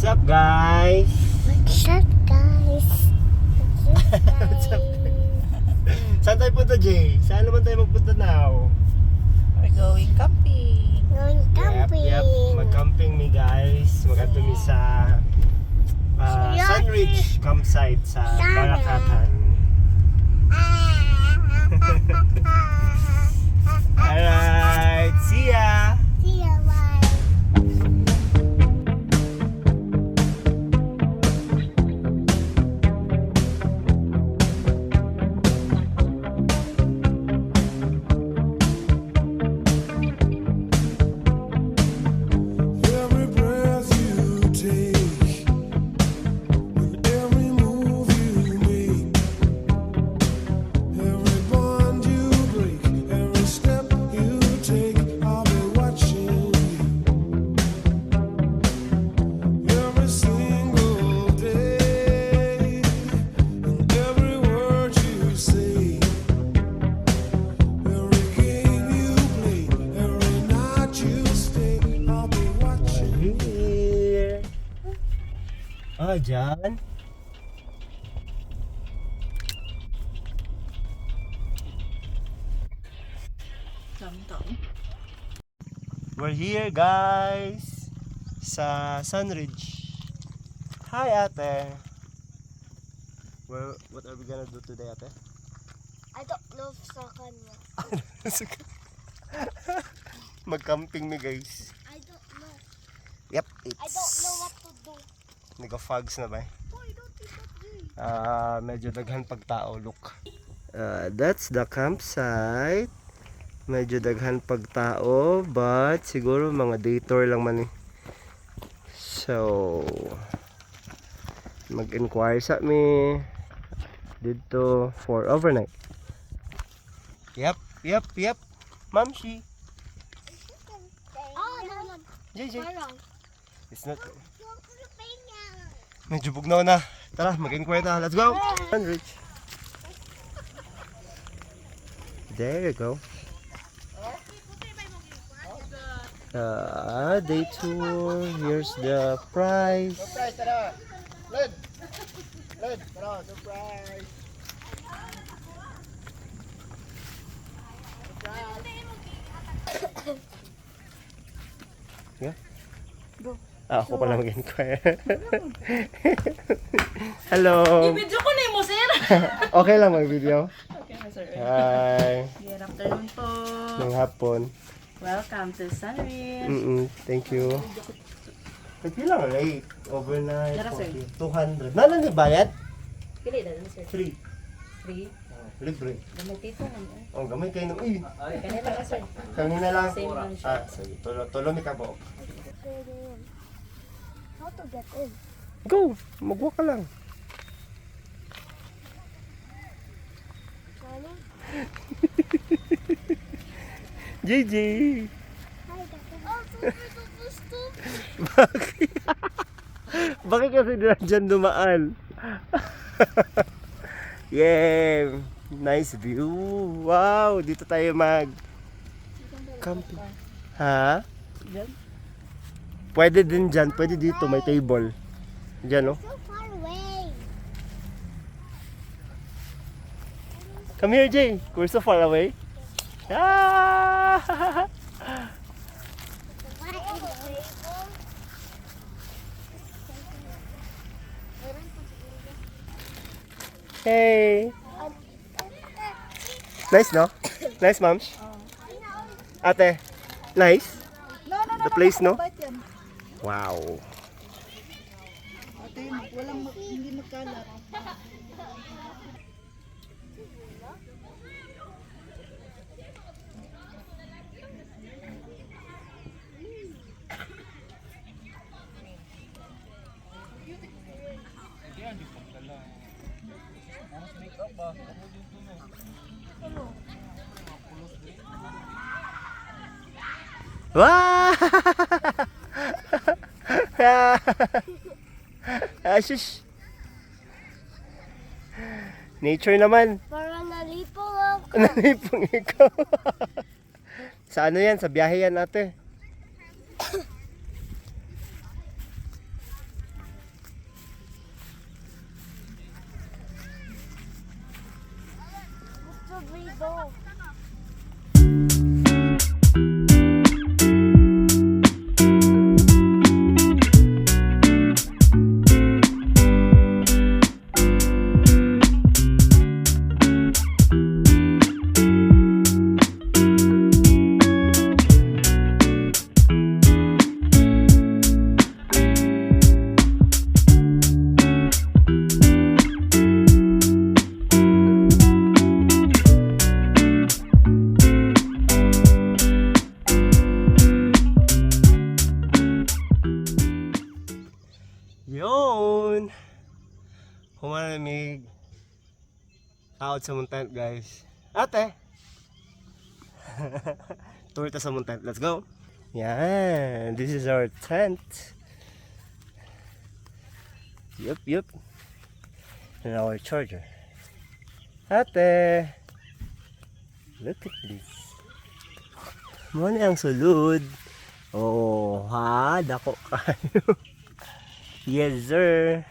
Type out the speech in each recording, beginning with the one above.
up, guys? What's up, guys? What's up, Saan tayo punta, Jay? Saan naman tayo magpunta now? We're going camping. Going camping. Yep. Mag-camping mi, guys. Mag-ato mi sa Sunridge campsite sa Barakatan. Alright, see ya! See ya, bye. Every breath you take, and every move you make, every bond you break, every step you take, I'll be watching you. Every single day, and every word you say, every game you play, every night you stay, I'll be watching you. Here. Ah, dyan. Tamtam. We're here, guys, sa Sunridge. Hi, ate. What are we gonna do today, ate? I don't know if sa kanya. Mag-camping mi, guys. I don't know. Yep, I don't know what to do. Nag-fogs na ba? Boy, don't do that. Medyo daghan pagtao, look. That's the campsite. Medyo daghan pagtao, but siguro mga day tour lang man eh. So, mag-inquire sa mi dito for overnight. Yep. Mamshi. Oh, no. JJ. Parang. It's not. Yung kulupenya. Medyo bugnaw na. Tara, mag-inquire na. Let's go. Sunridge. There you go. Day tour. Here's the price. Surprise, tara! Led! Led, tara, surprise! Yeah? Ako pala mag-inquire. Hello. I-video ko na mo, sir. Okay lang mag-video. Okay na, sir. Hi. Good afternoon po. Ng hapon. Welcome to Sunridge. Thank you. Pila lang late. Overnight. Dara, sir. 200. Nana ni bayad? Pili na sir. Free. Free. Libre. Gamay tito naman. Oh, gamay kayo nung. Uy, Kanina ka, sir. kanina lang. Same lang siya. Sige. Tulo mi ka ba? How to get in? Go. Magwa ka lang. Johnny? JJ. Hi, Dad. Oh, stupid. Bakit? Bakit kasi dyan dumaan? Yeah. Nice view. Wow. Dito tayo camping. Ha? Diyan? Pwede din dyan. Pwede dito. May table. Dyan, oh. So far away. Come here, Jay. We're so far away. Ah! Why is the table? Hey. Nice, no? Nice, ma'am. Ate, nice? The place, no? Wow. Ate, hindi magkalat. Wow! Shush. Nature naman. Para nalipong ako. Nalipong ikaw. Sa ano yan? Sa biyahe yan, ate. would we go? Yun! Humalamig. Out sa mountain, guys. Ate! Tour ta sa mountain. Let's go! Yan! This is our tent. Yup. And our charger. Ate! Look at this. Muna ang sulod. Oh, ha? Dako kayo. Yes, sir.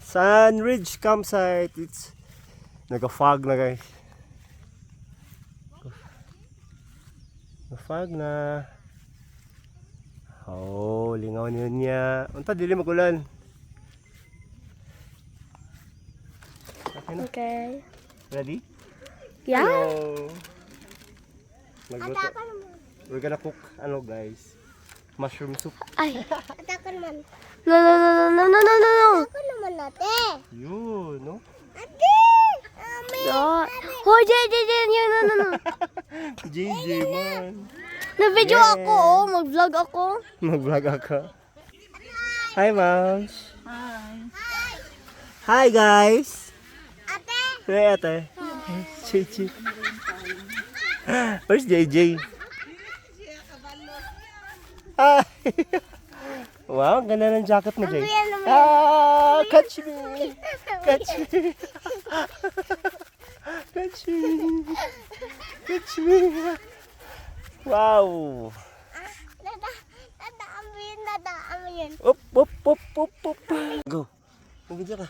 Sunridge campsite. It's nag-fog na, guys. Nag-fog na. Oh, lingaw niya. Unta dili magulan. Okay na. Okay. Ready? Yeah? Hello. Magluto. Ataka naman. We're gonna cook ano, guys? Mushroom soup. Ay. Ataka naman. No. Ataka naman natin. Yun, no? Ate! No. Oh, JJ, no. JJ, man. Na-video Yeah. ako, oh. Mag-vlog ako. Mag-vlog ako. Hi, moms. Hi. Hi, guys. Ate! Hey, ate. JJ. Where's JJ? Hi. Wow, ang ganda ng jacket mo, Jay. Catch me. Catch me. Catch me. Catch me. Wow. Nadaan mo yun. Up. Go. Mag-video ka.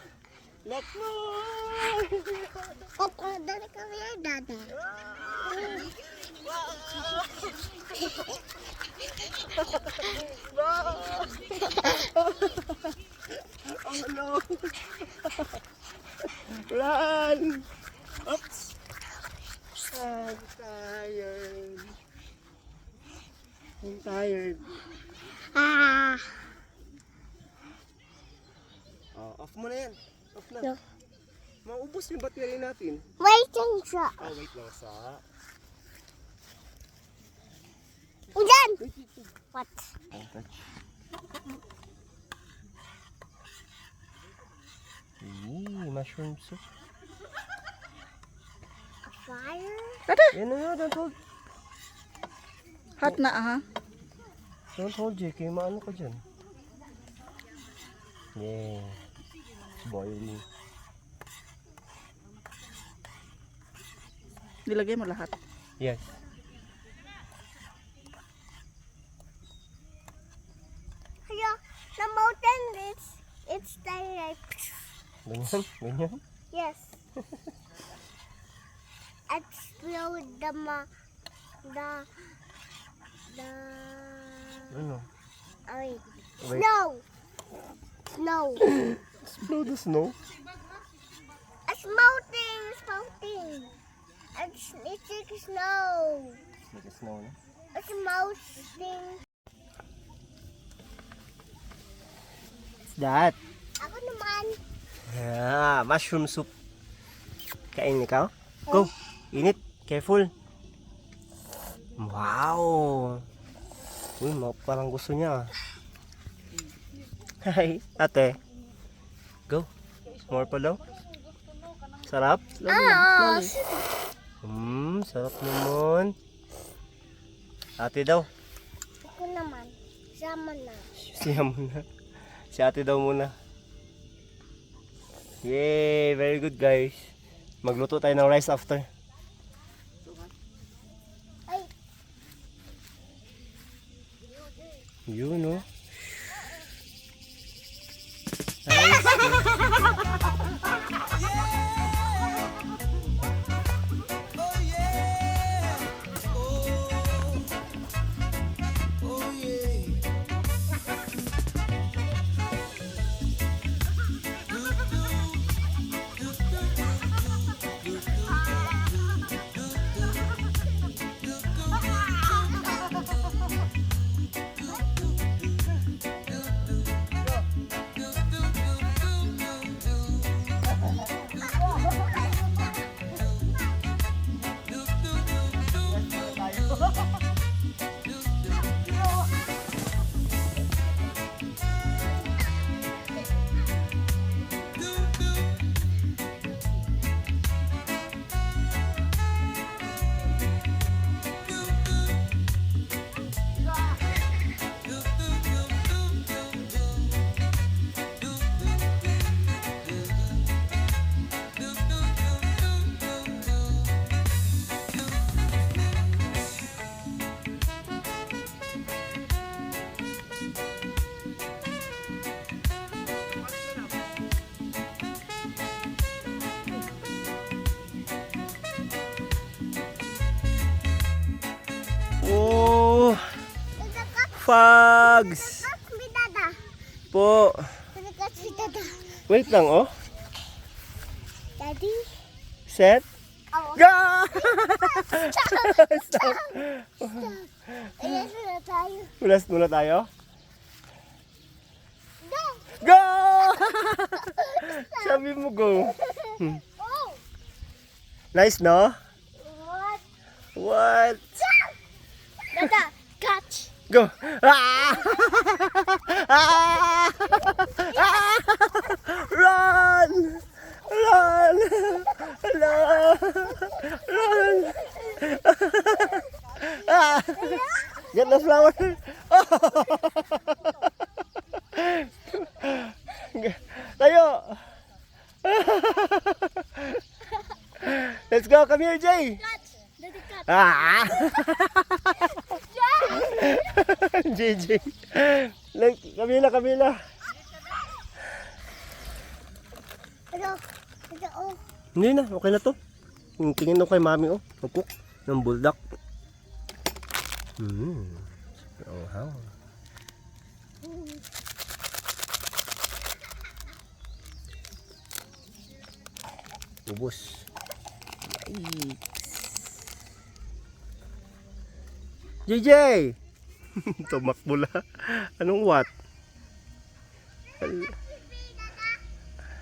Let's go. Opo, dali kami yan, dada. Oh no. Run. Oops. I'm tired. I'm tired. Ah. Oh, off mo na yan. Off na. No. Maubos yung battery natin. Wait lang siya. Oh, wait lang sa. Ulan! What? Mushroom soup. Fire? Yan na, don't hold. Hot na ha? Don't hold, JK. Maano ka dyan? Yeah. Boiling. Nilagay mo lahat. Yes. Hello, the mountain it's like Ganyan? yes. Explode the Ano? wait. Wait. Snow. Explode the snow? It's melting. It's like snow. Like a snow, no? It's melting. What's that? Ako naman. Ah, mushroom soup. Kain ikaw? Go. Init. Careful. Wow. Uy, parang gusto niya. Hi, ate. Go. More pa daw. Sarap? Ah, Sarap naman. Ate daw. ako naman. Sama na. Siya muna. Si ate daw muna. Yay! Very good, guys. Magluto tayo ng rice after. Ay, Yun, no? Nice. Fogs! Catch me, Dada. Po. Catch me, Dada. Wait lang, oh. Daddy. Set. Oh. Go! Stop. Ayan na tayo. Ulas muna tayo. No. Go! Sabi mo go. Oh. Nice, no? What? What? Dada, catch. Go! Ah! Ah! Ah! Run! Run! Run! Run! Ah! Get the flower! Tayo! Let's go! Come here, Jay! Catch. Daddy, catch. Ah! JJ. Kabila. Ano? Ano? Oh. Hindi na, okay na to. Tingin ko kay mami, oh. Nagcook ng buldak. Oh, how? Ubos. JJ! Tumakbo la. Anong what?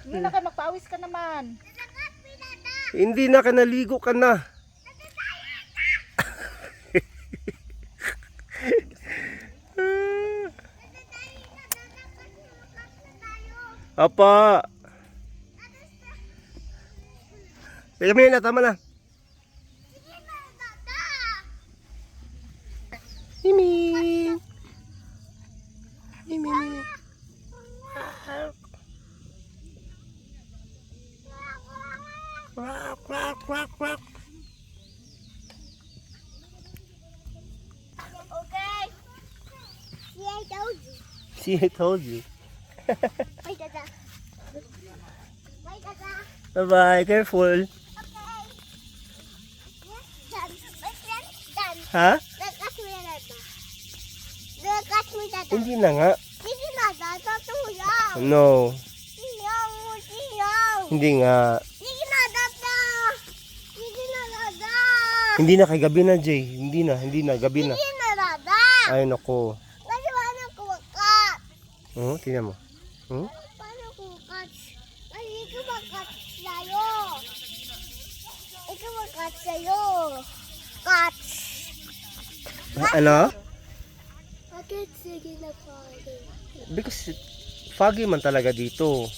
Hindi na kayo magpawis ka naman. Hindi na ka naligo ka na. Apa? Kami na, tama na. Mimi. Mimi. Quack, quack, quack, quack. Okay. See, I told you. See, I told you. Wait, Dada. Wait, Dada. Bye-bye, careful. Okay. Yes, done. Wait, yes, done. Ha? Catch me, Dada. Catch me, Dada. Hindi na nga. Sige na, Dada. Tuyang. No, Tuyang. hindi nga. Sige na, Dada. Sige na, Dada. Hindi na kay gabi na, Jay. Hindi na, gabi na. Sige na, Dada. Ay, nako. Kasi paano kumakat? Tingnan mo. Paano kumakat? Kasi ikaw makat sa'yo. Ikaw makat sa'yo. Kat. Ano? Bakit sige na pwede? Because foggy man talaga dito.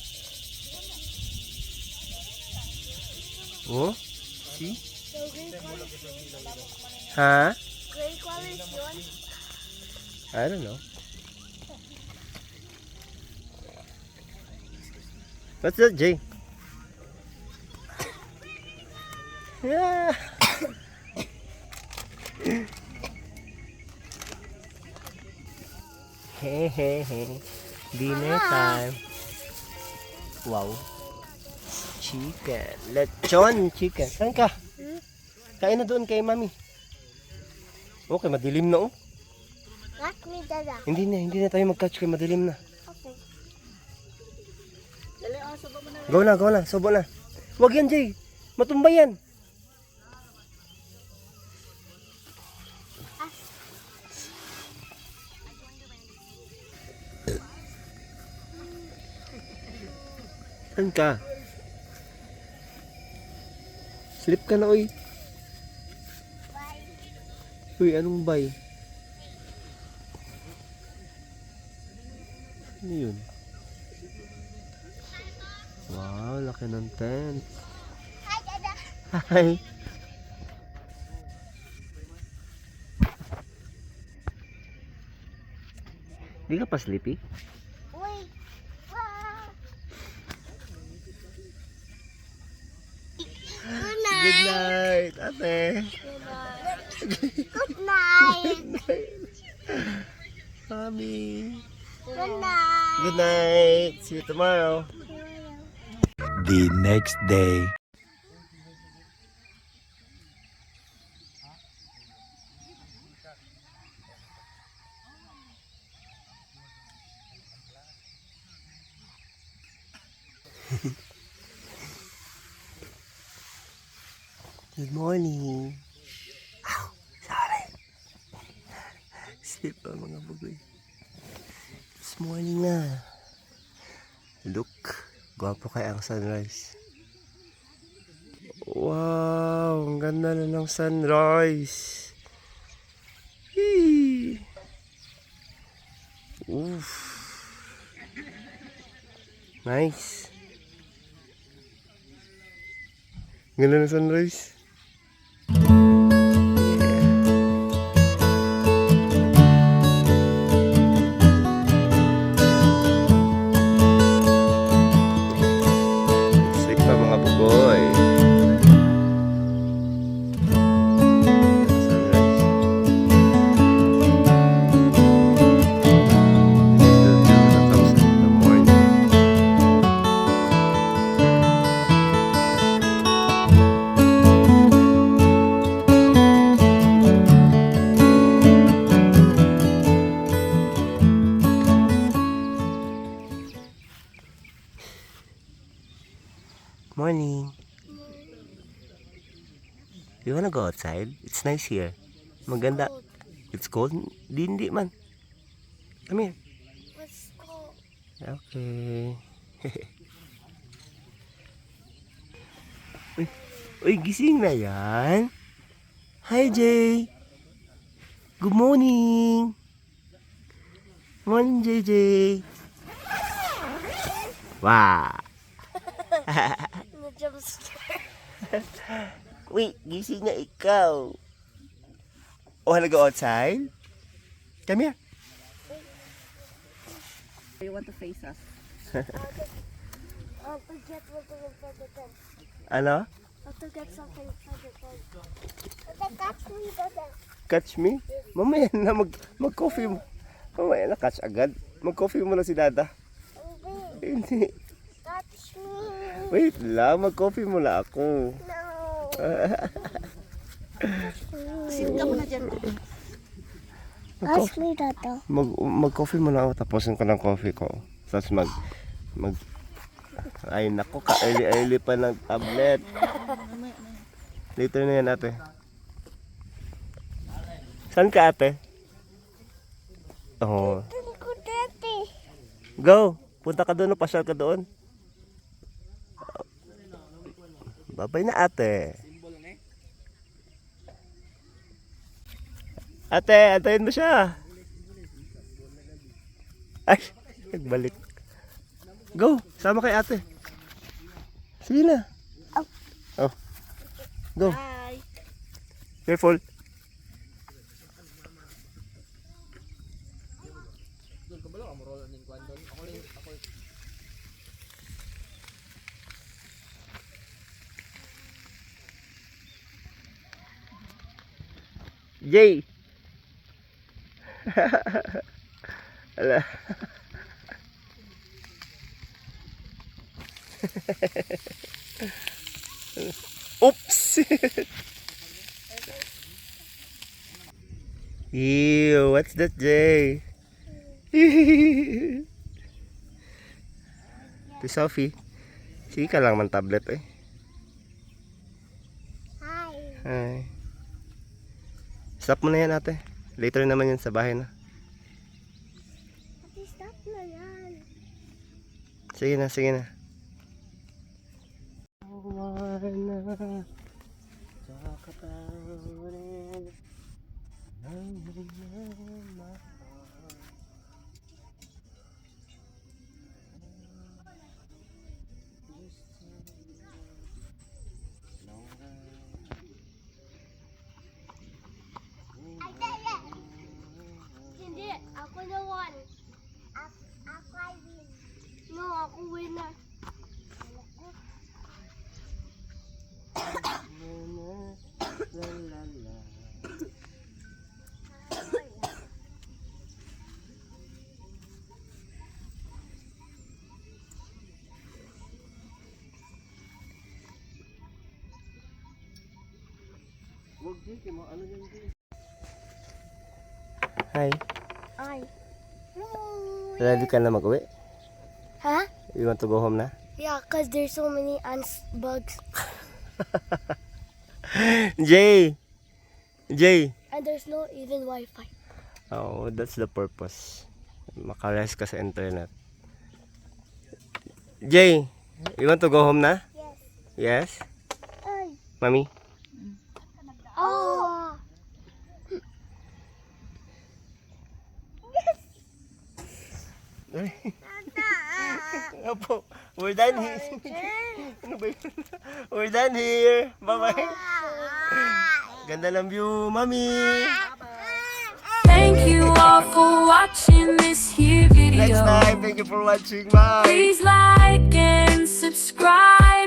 Oh? See? So, gray colors yun? Ha? Gray colors yun? I don't know. What's that, Jay? Yeah. Hehehe. Dinner time. Wow. Chicken. Lechon chicken. Saan ka? Kain na doon kay mami. Okay, madilim na oh. Catch me, Dada. Hindi na tayo mag-catch kay madilim na. Okay. Go na. Subo na. Wag yan, Jay. Matumba yan. Saan ka? Slip ka na, oy. Bye. Uy, anong bay? Ano yun? Wow, laki ng tent. Hi, Dada. Hi. Di ka pa sleepy? Wait. Wow. Good night. Good night, ate. Good night. Mami. Good night. Good night. See you tomorrow. The next day. Good morning. Ow, sorry. Sleep pa mga bugoy. It's morning na. Look, gwapo kaya ang sunrise. Wow, ang ganda na ng sunrise. Hee. Oof. Nice. Ganda ng sunrise. Sleep pa mga bugoy. Morning. You wanna go outside? It's nice here. Maganda. It's cold? Hindi man. Come here. Let's go. Okay. Uy, gising na yan. Hi, Jay. Good morning. Morning, JJ. Wow. Na-jump scare. Wait, gising na ikaw. Oh, wanna go outside? Come here. You want to face us? I'll forget what to look for the tent. Ano? I'll forget something for the tent. Catch me, Dada. Catch me? Mamaya na mag-coffee mo. Mamaya na catch agad. Mag-coffee mo na si Dada. Hindi. Hindi. Catch me. Wait lang, mag-coffee mo na ako. No. Sit ka muna dyan. Catch me, Dada. Mag-coffee mo na ako, tapusin ko ng coffee ko. Tapos ay nako, ka-early pa ng tablet. Later na yan, ate. Saan ka, ate? Oh. Dito ko, Daddy. Go! Punta ka doon, pasyal ka doon. Babay na, ate. Ate, antayin mo siya. Ay, nagbalik. Go, sama kay ate. Sige na. Oh. Go. Bye. Careful. Jay. Ala. Oops. Ew, what's that, Jay? To Sophie. Sige ka lang man tablet eh. Hi. Hi. Stop mo na yan, ate. Later naman yan sa bahay na. Ate, stop na yan. Sige na, sige na. Hindi, ako na one. Ako ay win. No, ako winner. Hi. Ay. No. Ready ka na mag-uwi? Ha? You want to go home na? Yeah, because there's so many ants, bugs, Jay! Jay! and there's no even Wi-Fi. Oh, that's the purpose. Makarest ka sa internet. Jay, you want to go home na? Yes. Yes? Mami? Oh. Opo, we're done here. Ano ba yun? We're done here. Bye-bye. Ganda ng view, Mami. Thank you all for watching this here Next video. time, thank you for watching, Mom. Please like and subscribe.